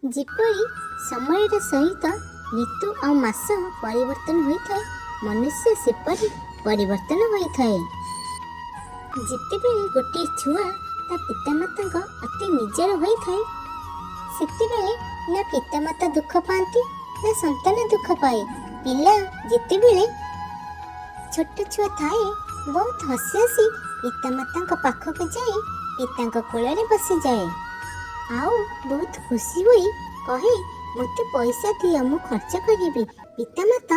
ଯେପରି ସମୟର ସହିତ ଋତୁ ଆଉ ମାସ ପରିବର୍ତ୍ତନ ହୋଇଥାଏ, ମନୁଷ୍ୟ ସେପରି ପରିବର୍ତ୍ତନ ହୋଇଥାଏ। ଯେତେବେଳେ ଗୋଟିଏ ଛୁଆ ତା ପିତାମାତାଙ୍କ ଅତି ନିଜର ହୋଇଥାଏ, ସେତେବେଳେ ନା ପିତାମାତା ଦୁଃଖ ପାଆନ୍ତି ନା ସନ୍ତାନ ଦୁଃଖ ପାଏ। ପିଲା ଯେତେବେଳେ ଛୋଟ ଛୁଆ ଥାଏ, ବହୁତ ହସି ହସି ପିତାମାତାଙ୍କ ପାଖକୁ ଯାଇ ପିତାଙ୍କ କୋଳରେ ବସିଯାଏ ଆଉ ବହୁତ ଖୁସି ହୋଇ କହେ, ମୋତେ ପଇସା ଦିଅ, ମୁଁ ଖର୍ଚ୍ଚ କରିବି। ପିତାମାତା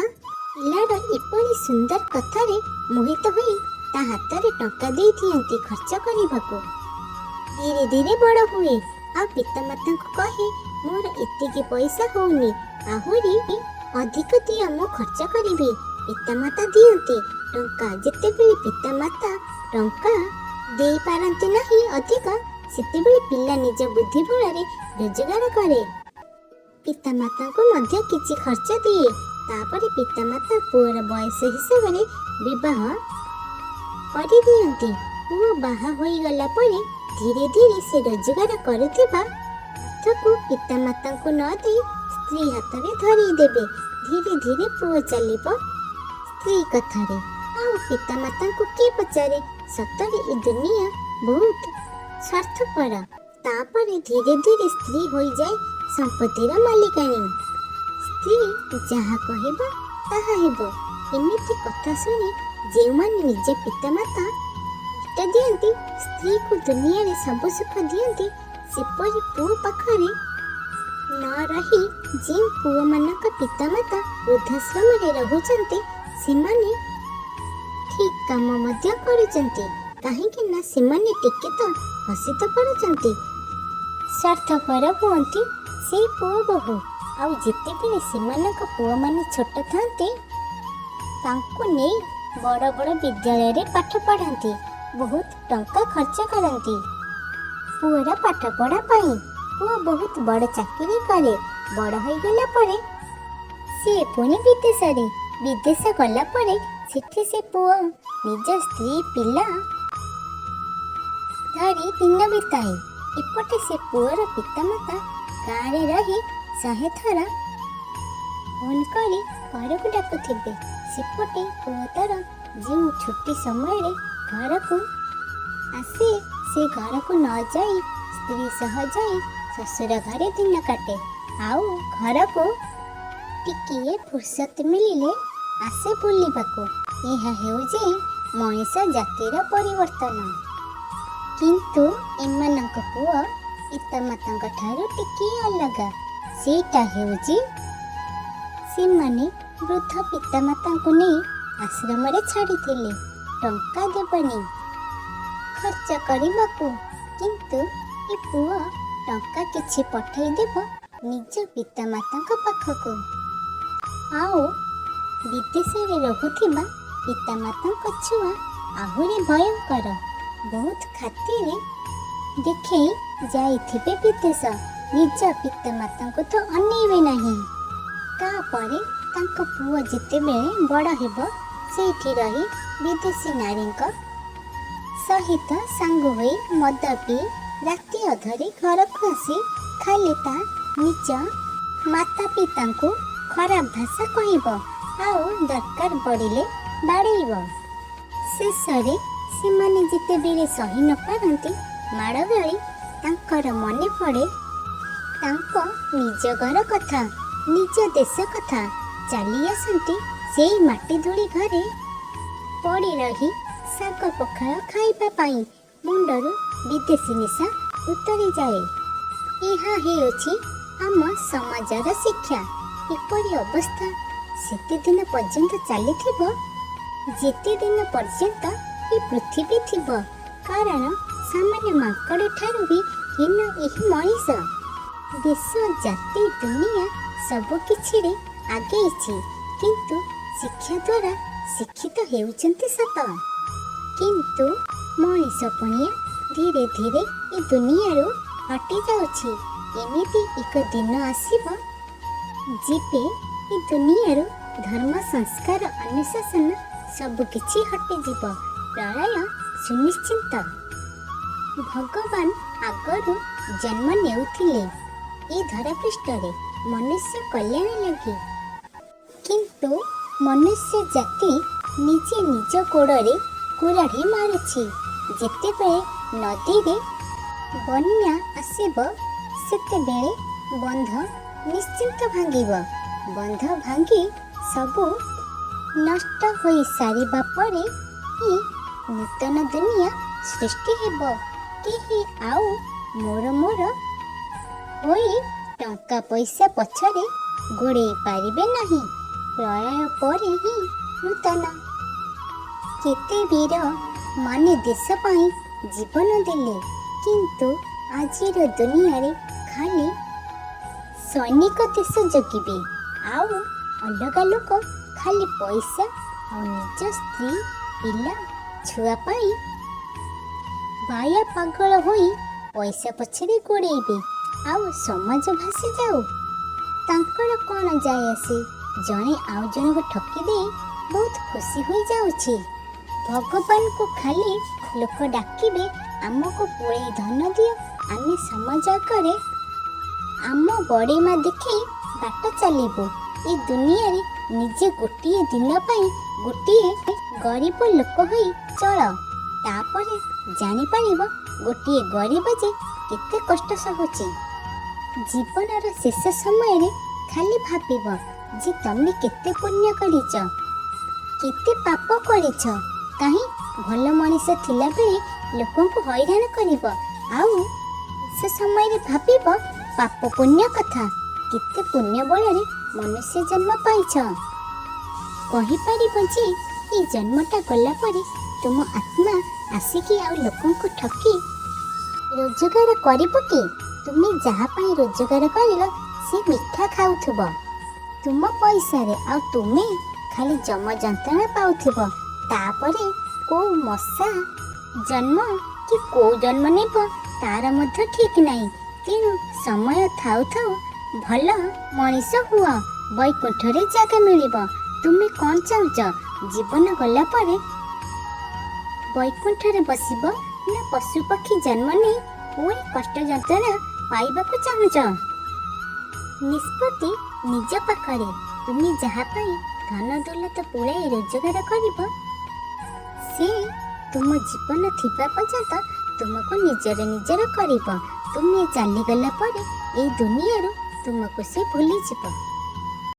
ପିଲାର ଏପରି ସୁନ୍ଦର କଥାରେ ମୋହିତ ହୋଇ ତା ହାତରେ ଟଙ୍କା ଦେଇ ଦିଅନ୍ତି ଖର୍ଚ୍ଚ କରିବାକୁ। ଧୀରେ ଧୀରେ ବଡ଼ ହୁଏ ଆଉ ପିତାମାତାଙ୍କୁ କହେ, ମୋର ଏତିକି ପଇସା ହଉନି, ଆହୁରି ଅଧିକ ଦିଅ, ମୁଁ ଖର୍ଚ୍ଚ କରିବି। ପିତାମାତା ଦିଅନ୍ତି ଟଙ୍କା। ଯେତେବେଳେ ପିତାମାତା ଟଙ୍କା ଦେଇପାରନ୍ତି ନାହିଁ ଅଧିକ, ସେତେବେଳେ ପିଲା ନିଜ ବୁଦ୍ଧି ବଳରେ ରୋଜଗାର କରେ। ପିତାମାତାଙ୍କୁ ମଧ୍ୟ କିଛି ଖର୍ଚ୍ଚ ଦିଏ। ତାପରେ ପିତାମାତା ପୁଅର ବୟସ ହିସାବରେ ବିବାହ କରିଦିଅନ୍ତି। ପୁଅ ବାହା ହୋଇଗଲା ପରେ ଧୀରେ ଧୀରେ ସେ ରୋଜଗାର କରୁଥିବା ଅର୍ଥକୁ ପିତାମାତାଙ୍କୁ ନ ଦେଇ ସ୍ତ୍ରୀ ହାତରେ ଧରେଇ ଦେବେ। ଧୀରେ ଧୀରେ ପୁଅ ଚାଲିବ ସ୍ତ୍ରୀ କଥାରେ, ଆଉ ପିତାମାତାଙ୍କୁ କିଏ ପଚାରେ? ସତରେ ଏ ଦୁନିଆ ବହୁତ ସ୍ୱାର୍ଥପର। ତାପରେ ଧୀରେ ଧୀରେ ସ୍ତ୍ରୀ ହୋଇଯାଏ ସମ୍ପତ୍ତିର ମାଲିକାଣୀ। ସ୍ତ୍ରୀ ଯାହା କହିବ ତାହା ହେବ। ଏମିତି କଥା ଶୁଣି ଯେଉଁମାନେ ନିଜ ପିତାମାତା କଷ୍ଟ ଦିଅନ୍ତି, ସ୍ତ୍ରୀକୁ ଦୁନିଆରେ ସବୁ ସୁଖ ଦିଅନ୍ତି, ସେପରି ପୁଅ ପାଖରେ ନ ରହି ଯେଉଁ ପୁଅମାନଙ୍କ ପିତାମାତା ବୃଦ୍ଧାଶ୍ରମରେ ରହୁଛନ୍ତି, ସେମାନେ ଠିକ୍ କାମ ମଧ୍ୟ କରୁଛନ୍ତି। କାହିଁକି ନା ସେମାନେ ଟିକେ ତ ହସି ତ ପାରୁଛନ୍ତି। ସ୍ୱାର୍ଥପର ହୁଅନ୍ତି ସେଇ ପୁଅ ବୋହୂ। ଆଉ ଯେତେବେଳେ ସେମାନଙ୍କ ପୁଅମାନେ ଛୋଟ ଥାନ୍ତି, ତାଙ୍କୁ ନେଇ ବଡ଼ ବଡ଼ ବିଦ୍ୟାଳୟରେ ପାଠ ପଢ଼ାନ୍ତି, ବହୁତ ଟଙ୍କା ଖର୍ଚ୍ଚ କରନ୍ତି ପୁଅର ପାଠ ପଢ଼ା ପାଇଁ। ପୁଅ ବହୁତ ବଡ଼ ଚାକିରି କରେ। ବଡ଼ ହୋଇଗଲା ପରେ ସେ ପୁଣି ବିଦେଶ ଗଲା ପରେ ସେଠି ସେ ପୁଅ ନିଜ ସ୍ତ୍ରୀ ପିଲା ଧରି ଦିନ ବିତାଏ। ଏପଟେ ସେ ପୁଅର ପିତାମାତା ଗାଁରେ ରହି 100 ଥର ଫୋନ୍ କରି ଘରକୁ ଡାକୁଥିବେ। ସେପଟେ ପୁଅ ତାର ଯେଉଁ ଛୁଟି ସମୟରେ ଘରକୁ ଆସେ, ସେ ଘରକୁ ନ ଯାଇ ସ୍ତ୍ରୀ ସହ ଯାଇ ଶ୍ୱଶୁର ଘରେ ଦିନ କାଟେ, ଆଉ ଘରକୁ ଟିକିଏ ଫୁର୍ସତ ମିଳିଲେ ଆସେ ବୁଲିବାକୁ। ଏହା ହେଉଛି ମଣିଷ ଜାତିର ପରିବର୍ତ୍ତନ। କିନ୍ତୁ ଏମାନଙ୍କ ପୁଅ ପିତାମାତାଙ୍କ ଠାରୁ ଟିକିଏ ଅଲଗା। ସେଇଟା ହେଉଛି ସେମାନେ ବୃଦ୍ଧ ପିତାମାତାଙ୍କୁ ନେଇ ଆଶ୍ରମରେ ଛାଡ଼ିଥିଲେ ଟଙ୍କା ଦେବନି ଖର୍ଚ୍ଚ କରିବାକୁ। କିନ୍ତୁ ଏ ପୁଅ ଟଙ୍କା କିଛି ପଠାଇ ଦେବ ନିଜ ପିତାମାତାଙ୍କ ପାଖକୁ। ଆଉ ବିଦେଶରେ ରହୁଥିବା ପିତାମାତାଙ୍କ ଛୁଆ ଆହୁରି ଭୟଙ୍କର। ବହୁତ ଖାତିରେ ଦେଖେଇ ଯାଇଥିବେ ବିଦେଶ, ନିଜ ପିତାମାତାଙ୍କୁ ତ ଅନେଇବେ ନାହିଁ। ତାପରେ ତାଙ୍କ ପୁଅ ଯେତେବେଳେ ବଡ଼ ହେବ, ସେଇଠି ରହି ବିଦେଶୀ ନାରୀଙ୍କ ସହିତ ସାଙ୍ଗ ହୋଇ ମଦ ପିଇ ରାତି ଅଧରେ ଘରକୁ ଆସି ଖାଲି ତା ନିଜ ମାତା ପିତାଙ୍କୁ ଖରାପ ଭାଷା କହିବ, ଆଉ ଦରକାର ପଡ଼ିଲେ ବାଡ଼େଇବ। ଶେଷରେ ସେମାନେ ଯେତେବେଳେ ସହି ନ ପାରନ୍ତି ମାଡ଼ ଗାଳି, ତାଙ୍କର ମନେ ପଡ଼େ ତାଙ୍କ ନିଜ ଘର କଥା, ନିଜ ଦେଶ କଥା। ଚାଲି ଆସନ୍ତି ସେଇ ମାଟି ଧୂଳି ଘରେ ପଡ଼ି ରହି ଶାଗ ପଖାଳ ଖାଇବା ପାଇଁ। ମୁଣ୍ଡରୁ ବିଦେଶୀ ନିଶା ଉତରି ଯାଏ। ଏହା ହେଉଛି ଆମ ସମାଜର ଶିକ୍ଷା। ଏପରି ଅବସ୍ଥା ସେତେଦିନ ପର୍ଯ୍ୟନ୍ତ ଚାଲିଥିବ ଯେତେଦିନ ପର୍ଯ୍ୟନ୍ତ ଏ ପୃଥିବୀ ଥିବ। କାରଣ ସାମାନ୍ୟ ମାଙ୍କଡ଼ ଠାରୁ ବି ହୀନ ଏହି ମଣିଷ। ଦେଶ ଜାତି ଦୁନିଆ ସବୁ କିଛିରେ ଆଗେଇଛି, କିନ୍ତୁ ଶିକ୍ଷା ଦ୍ୱାରା ଶିକ୍ଷିତ ହେଉଛନ୍ତି ସତ, କିନ୍ତୁ ମଣିଷ ପଣିଆ ଧୀରେ ଧୀରେ ଏ ଦୁନିଆରୁ ହଟି ଯାଉଛି। ଏମିତି ଏକ ଦିନ ଆସିବ ଯେବେ ଏ ଦୁନିଆରୁ ଧର୍ମ, ସଂସ୍କାର, ଅନୁଶାସନ ସବୁକିଛି ହଟିଯିବ। ପ୍ରଳୟ ସୁନିଶ୍ଚିତ। ଭଗବାନ ଆଗରୁ ଜନ୍ମ ନେଉଥିଲେ ଏ ଧରା ପୃଷ୍ଠରେ ମନୁଷ୍ୟ କଲ୍ୟାଣ ଲାଗି। କିନ୍ତୁ ମନୁଷ୍ୟ ଜାତି ନିଜେ ନିଜ ଗୋଡ଼ରେ କୁରାଢ଼ୀ ମାରୁଛି। ଯେତେବେଳେ ନଦୀରେ ବନ୍ୟା ଆସିବ ସେତେବେଳେ ବନ୍ଧ ନିଶ୍ଚିନ୍ତ ଭାଙ୍ଗିବ। ବନ୍ଧ ଭାଙ୍ଗି ସବୁ ନଷ୍ଟ ହୋଇ ସାରିବା ପରେ ହିଁ ନୂତନ ଦୁନିଆ ସୃଷ୍ଟି ହେବ। କେହି ଆଉ ମୋର ହୋଇ ଟଙ୍କା ପଇସା ପଛରେ ଗୋଡ଼େଇ ପାରିବେ ନାହିଁ। ପ୍ରଳୟ ପରେ ହିଁ ନୂତନ। କେତେ ବୀର ମାନେ ଦେଶ ପାଇଁ ଜୀବନ ଦେଲେ, କିନ୍ତୁ ଆଜିର ଦୁନିଆରେ ଖାଲି ସୈନିକ ଦେଶ ଜଗିବେ, ଆଉ ଅଲଗା ଲୋକ ଖାଲି ପଇସା ଆଉ ନିଜ ସ୍ତ୍ରୀ ପିଲା ଛୁଆ ପାଇଁ ବାୟା ପାଗଳ ହୋଇ ପଇସା ପଛରେ ଗୋଡ଼େଇବେ, ଆଉ ସମାଜ ଭାସି ଯାଉ। ତାଙ୍କର କ'ଣ ଯାଏ ଆସେ? ଜଣେ ଆଉ ଜଣଙ୍କୁ ଠକି ଦେଇ ବହୁତ ଖୁସି ହୋଇଯାଉଛି। ଭଗବାନଙ୍କୁ ଖାଲି ଲୋକ ଡାକିବେ, ଆମକୁ ପୁଳେଇ ଧନ ଦିଅ, ଆମେ ସମାଜ ଆଗରେ ଆମ ବଡ଼ିମା ଦେଖେଇ ବାଟ ଚାଲିବୁ। ଏ ଦୁନିଆରେ ନିଜେ ଗୋଟିଏ ଦିନ ପାଇଁ ଗୋଟିଏ ଗରିବ ଲୋକ ହୋଇ ଚଳ, ତାପରେ ଜାଣିପାରିବ ଗୋଟିଏ ଗରିବ ଯେ କେତେ କଷ୍ଟ ସହୁଛି। ଜୀବନର ଶେଷ ସମୟରେ ଖାଲି ଭାବିବ ଯେ ତମେ କେତେ ପୁଣ୍ୟ କରିଛ, କେତେ ପାପ କରିଛ। କାହିଁ ଭଲ ମଣିଷ ଥିଲାବେଳେ ଲୋକଙ୍କୁ ହଇରାଣ କରିବ, ଆଉ ସେ ସମୟରେ ଭାବିବ ପାପ ପୁଣ୍ୟ କଥା। କେତେ ପୁଣ୍ୟ ବଳରେ ମନୁଷ୍ୟ ଜନ୍ମ ପାଇଛ। କହିପାରିବ ଯେ ଏ ଜନ୍ମଟା ଗଲା ପରେ ତୁମ ଆତ୍ମା ଆସିକି ଆଉ ଲୋକଙ୍କୁ ଠକି ରୋଜଗାର କରିବ କି? ତୁମେ ଯାହା ପାଇଁ ରୋଜଗାର କରିଲ ସେ ମିଠା ଖାଉଥିବ ତୁମ ପଇସାରେ, ଆଉ ତୁମେ ଖାଲି ଜମ ଯନ୍ତ୍ରଣା ପାଉଥିବ। ତାପରେ କୋଉ ମଶା ଜନ୍ମ କି କୋଉ ଜନ୍ମ ନେବ ତାର ମଧ୍ୟ ଠିକ୍ ନାହିଁ। ତେଣୁ ସମୟ ଥାଉ ଥାଉ ଭଲ ମଣିଷ ହୁଅ, ବୈକୁଣ୍ଠରେ ଜାଗା ମିଳିବ। ତୁମେ କ'ଣ ଚାହୁଁଛ? ଜୀବନ ଗଲା ପରେ ବୈକୁଣ୍ଠରେ ବସିବ ନା ପଶୁ ପକ୍ଷୀ ଜନ୍ମ ନେଇ ପୁଣି କଷ୍ଟ ଯନ୍ତ୍ରଣା ପାଇବାକୁ ଚାହୁଁଛ? ନିଷ୍ପତ୍ତି ନିଜ ପାଖରେ। ତୁମେ ଯାହା ପାଇଁ ଧନ ଦୌଲତ ପୁଳାଇ ରୋଜଗାର କରିବ, ସେ ତୁମ ଜୀବନ ଥିବା ପର୍ଯ୍ୟନ୍ତ ତୁମକୁ ନିଜର କରିବ। ତୁମେ ଚାଲିଗଲା ପରେ ଏଇ ଦୁନିଆରୁ ତୁମକୁ ସେ ଭୁଲିଯିବ।